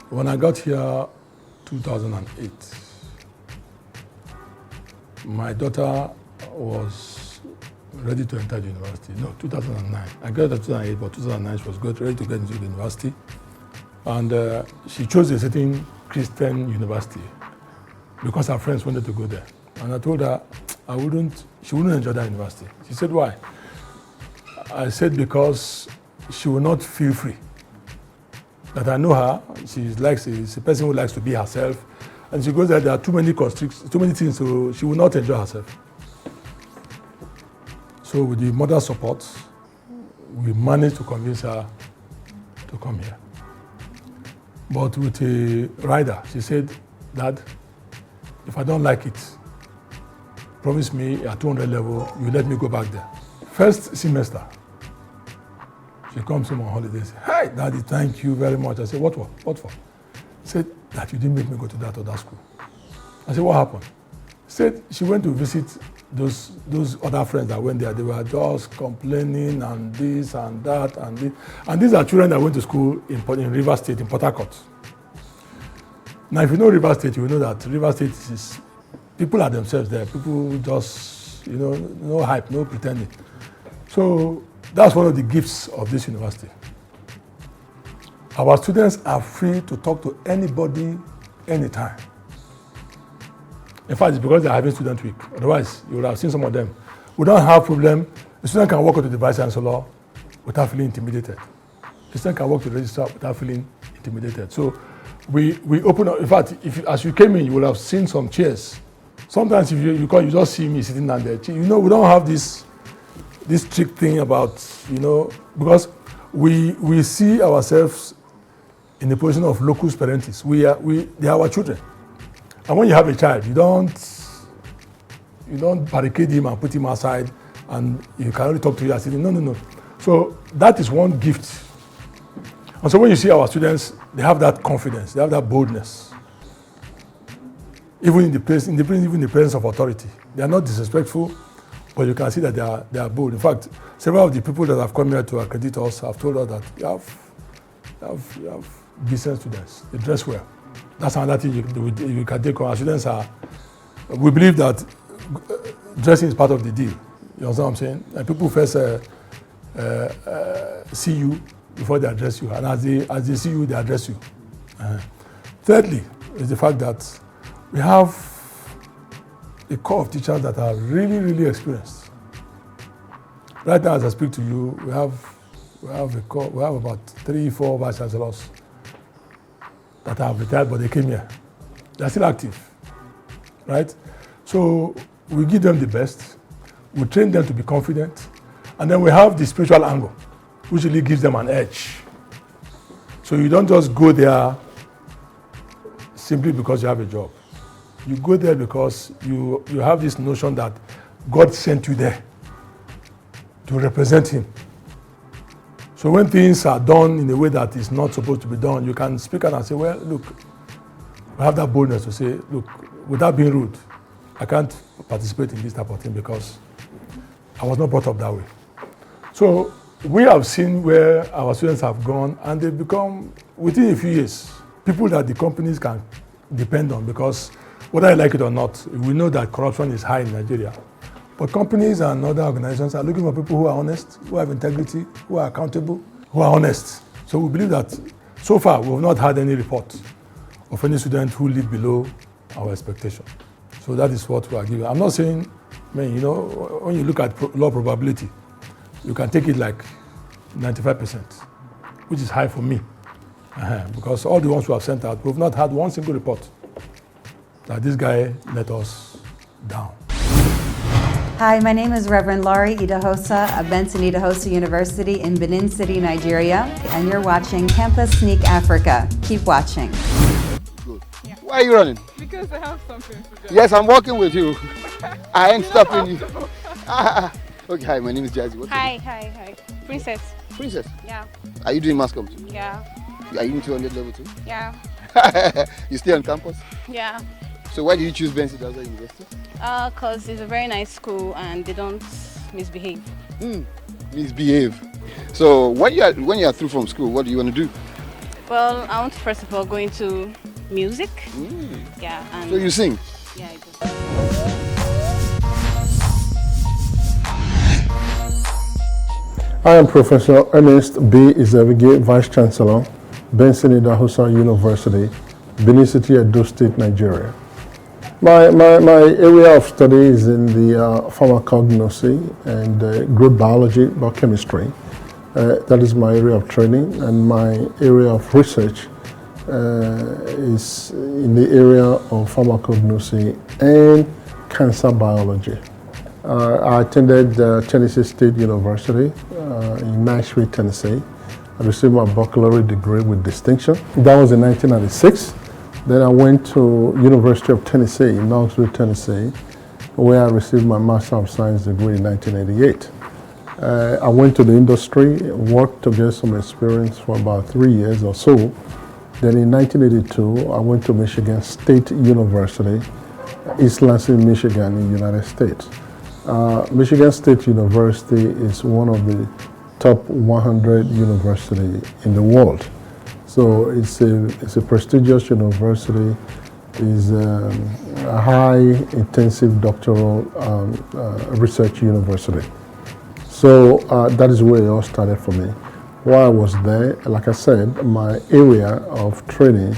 When I got here 2008, my daughter was ready to enter the university. No, 2009. I got her 2008, but 2009 she was ready to get into the university. And she chose a certain Christian university because her friends wanted to go there. And I told her she wouldn't enjoy that university. She said, why? I said, because she will not feel free. That I know her, she's a person who likes to be herself. And she goes there are too many constrictions, too many things, so she will not enjoy herself. So with the mother's support, we managed to convince her to come here. But with a rider, she said, Dad, if I don't like it, promise me at 200 level, you let me go back there. First semester, she comes home on holiday and says, hey, Daddy, thank you very much. I said, what for? What for? She said, that you didn't make me go to that other school. I said, what happened? She said she went to visit those other friends that went there. They were just complaining and this and that and this. And these are children that went to school in River State, in Port Harcourt. Now, if you know River State, you will know that River State is, people are themselves there. People just, no hype, no pretending. So that's one of the gifts of this university. Our students are free to talk to anybody, anytime. In fact, it's because they're having student week. Otherwise, you would have seen some of them. We don't have problem. The student can walk up to the vice chancellor without feeling intimidated. The student can walk to the registrar without feeling intimidated. So we open up. In fact, as you came in, you will have seen some chairs. Sometimes if you just see me sitting down there. We don't have this strict thing about, because we see ourselves in the position of locus parentis. They are our children. And when you have a child, you don't barricade him and put him outside and you can only talk to you as if, no. So that is one gift. And so when you see our students, they have that confidence, they have that boldness. Even in the presence of authority. They are not disrespectful, but you can see that they are bold. In fact, several of the people that have come here to accredit us have told us that you have decent students. They dress well. That's another thing you can take on. Our students we believe that dressing is part of the deal. You understand what I'm saying? And people first see you before they address you. And as they see you, they address you. Thirdly, is the fact that we have a core of teachers that are really, really experienced. Right now, as I speak to you, we have We have about 3-4 vice chancellors that have retired, but they came here. They're still active, right? So we give them the best. We train them to be confident, and then we have the spiritual angle, which really gives them an edge. So you don't just go there simply because you have a job. You go there because you have this notion that God sent you there to represent Him. So when things are done in a way that is not supposed to be done, you can speak out and say, well, look, I have that boldness to say, look, without being rude, I can't participate in this type of thing because I was not brought up that way. So we have seen where our students have gone, and they've become, within a few years, people that the companies can depend on, because whether I like it or not, we know that corruption is high in Nigeria. But companies and other organizations are looking for people who are honest, who have integrity, who are accountable, who are honest. So we believe that so far we have not had any report of any student who live below our expectation. So that is what we are giving. I'm not saying, man, you know, when you look at law probability, you can take it like 95%, which is high for me. Because all the ones who have sent out, we've not had one single report that this guy let us down. Hi, my name is Reverend Laurie Idahosa of Benson Idahosa University in Benin City, Nigeria, and you're watching Campus Sneak Africa. Keep watching. Good. Yeah. Why are you running? Because I have something to do. Yes, I'm walking with you. I ain't stopping you. Okay, hi, my name is Jazzy. Hi. Princess. Princess? Yeah. Are you doing mass comm too? Yeah. Are you in 200 level too? Yeah. You stay on campus? Yeah. So why did you choose Benson Idahosa University? Because it's a very nice school and they don't misbehave. Misbehave. So when you are through from school, what do you want to do? Well, I want to first of all go into music. Yeah. And so you sing? Yeah, I do. I am Professor Ernest B. Izevige, Vice Chancellor, Benson Idahosa University, Benin City, Edo State, Nigeria. My area of study is in the pharmacognosy and growth biology, biochemistry. That is my area of training, and my area of research is in the area of pharmacognosy and cancer biology. I attended Tennessee State University in Nashville, Tennessee. I received my baccalaureate degree with distinction. That was in 1996. Then I went to University of Tennessee in Knoxville, Tennessee, where I received my Master of Science degree in 1988. I went to the industry, worked to get some experience for about 3 years or so. Then in 1982, I went to Michigan State University, East Lansing, Michigan, in the United States. Michigan State University is one of the top 100 universities in the world. So it's a prestigious university. It's a high intensive doctoral research university. So that is where it all started for me. While I was there, like I said, my area of training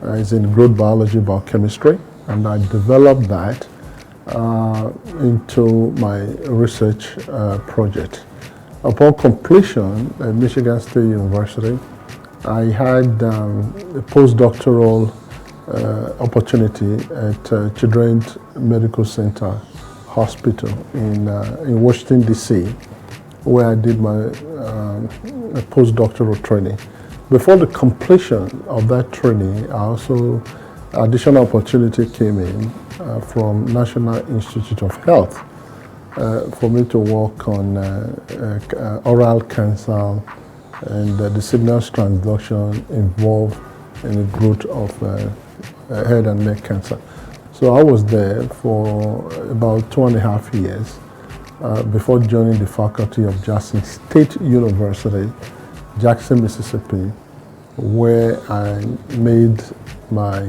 is in growth biology, biochemistry, and I developed that into my research project. Upon completion at Michigan State University, I had a postdoctoral opportunity at Children's Medical Center Hospital in Washington, D.C., where I did my postdoctoral training. Before the completion of that training, additional opportunity came in from National Institute of Health for me to work on oral cancer and the signal transduction involved in the growth of head and neck cancer. So I was there for about 2.5 years before joining the faculty of Jackson State University, Jackson, Mississippi, where I made my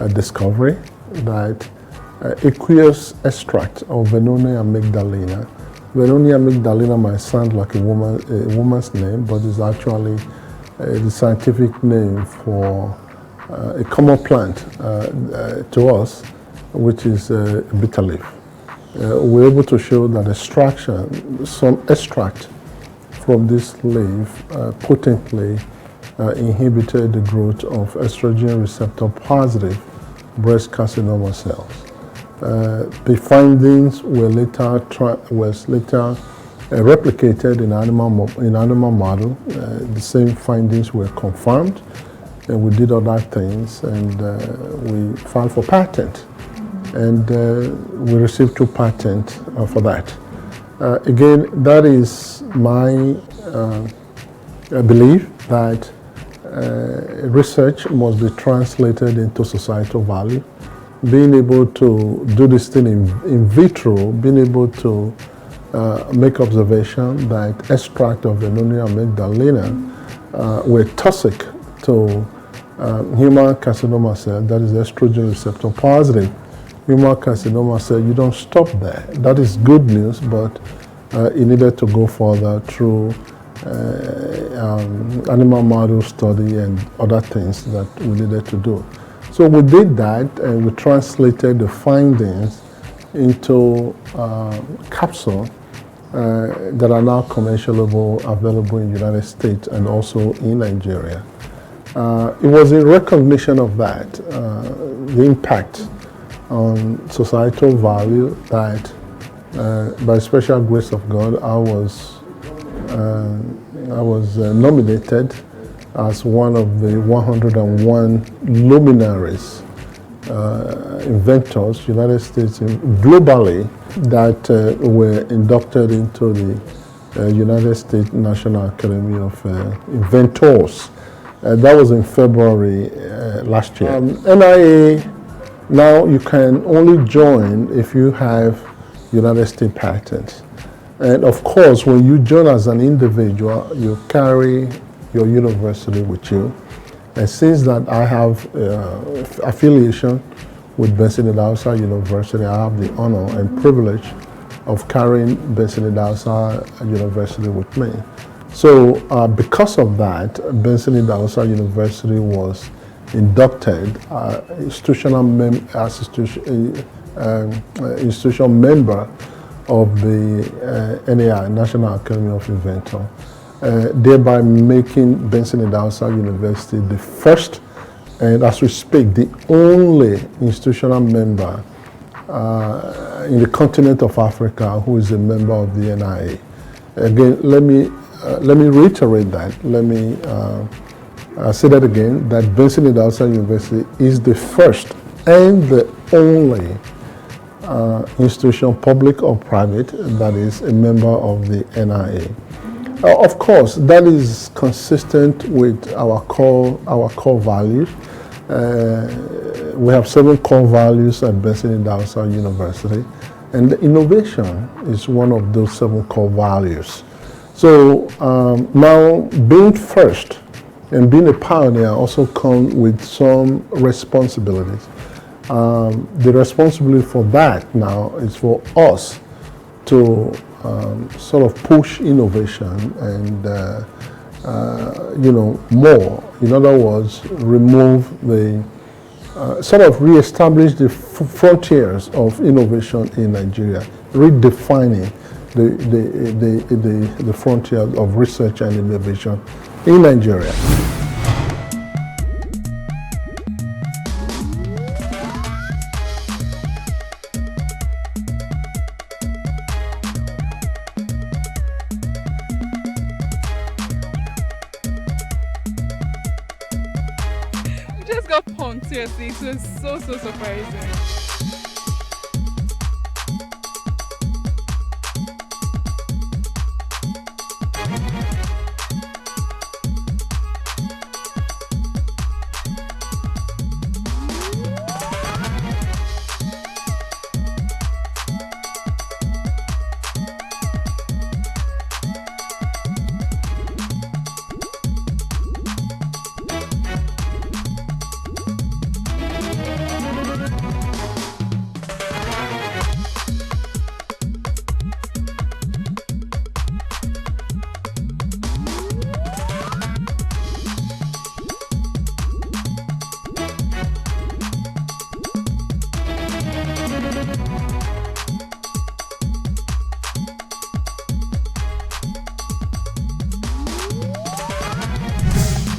discovery that aqueous extract of Venona amygdalina. Venona amygdalina might sound like a woman's name, but it's actually the scientific name for a common plant to us, which is bitter leaf. We're able to show that some extract from this leaf potently inhibited the growth of estrogen receptor positive breast carcinoma cells. The findings were later replicated in animal model. The same findings were confirmed, and we did other things, and we filed for patent, and we received 2 patents for that. Again, that is my belief that research must be translated into societal value. Being able to do this thing in vitro, being able to make observation that extract of Vennonia amygdalina were toxic to human carcinoma cell, that is estrogen receptor positive human carcinoma cell. You don't stop there. That is good news, but it needed to go further through animal model study and other things that we needed to do. So we did that, and we translated the findings into capsules that are now commercially available in the United States and also in Nigeria. It was in recognition of that, the impact on societal value, that by special grace of God, I was nominated as one of the 101 luminaries, inventors, United States globally, that were inducted into the United States National Academy of Inventors. That was in February last year. NIA, now you can only join if you have United States patents. And of course, when you join as an individual, you carry your university with you. And since that I have affiliation with Benson Idahosa University, I have the honor and privilege of carrying Benson Idahosa University with me. So because of that, Benson Idahosa University was inducted institutional member of the NAI, National Academy of Inventors, thereby making Benson Idahosa University the first, and as we speak, the only institutional member in the continent of Africa who is a member of the NIA. Again, let me reiterate that. Let me say that again, that Benson Idahosa University is the first and the only institution, public or private, that is a member of the NIA. Of course, that is consistent with our core values. We have 7 core values at Benson Idahosa University, and innovation is one of those 7 core values. So now, being first and being a pioneer also comes with some responsibilities. The responsibility for that now is for us to sort of push innovation and more. In other words, remove the sort of reestablish the frontiers of innovation in Nigeria, redefining the frontiers of research and innovation in Nigeria. Just got punked, seriously. It was so surprising.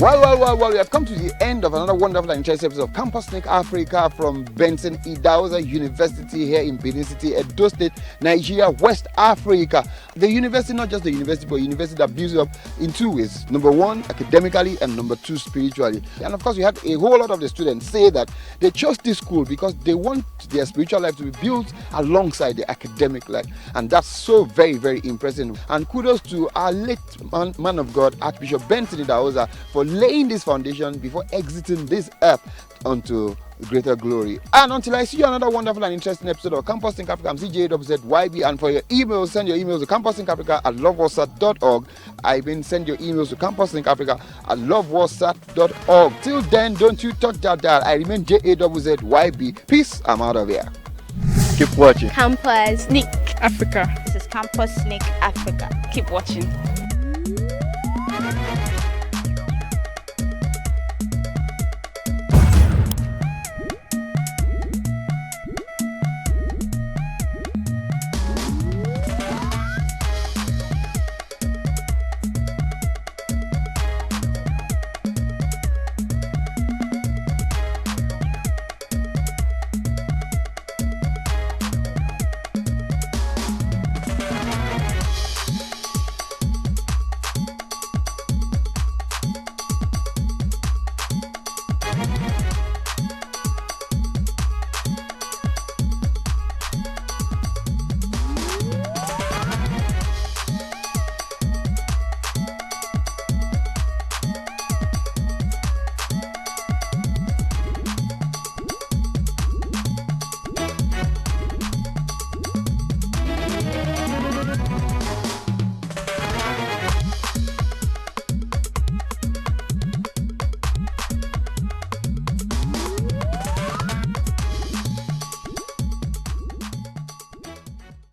Well, we have come to the end of another wonderful and interesting episode of Campus Link Africa from Benson Idahosa University here in Benin City, Edo State, Nigeria, West Africa. The university, not just the university, but a university that builds up in two ways. Number one, academically, and number two, spiritually. And of course, we had a whole lot of the students say that they chose this school because they want their spiritual life to be built alongside the academic life. And that's so very, very impressive. And kudos to our late man of God, Archbishop Benson Idahosa, for laying this foundation before exiting this earth unto greater glory. And until I see you another wonderful and interesting episode of Campus Link Africa, I'm CJWZYB, and for your emails, send your emails to campuslinkafrica@lovewarsat.org. Send your emails to campuslinkafrica@lovewarsat.org. Till then, don't you touch that dial. I remain JAWZYB. Peace, I'm out of here. Keep watching. Campus Sneak Africa. This is Campus Sneak Africa. Keep watching.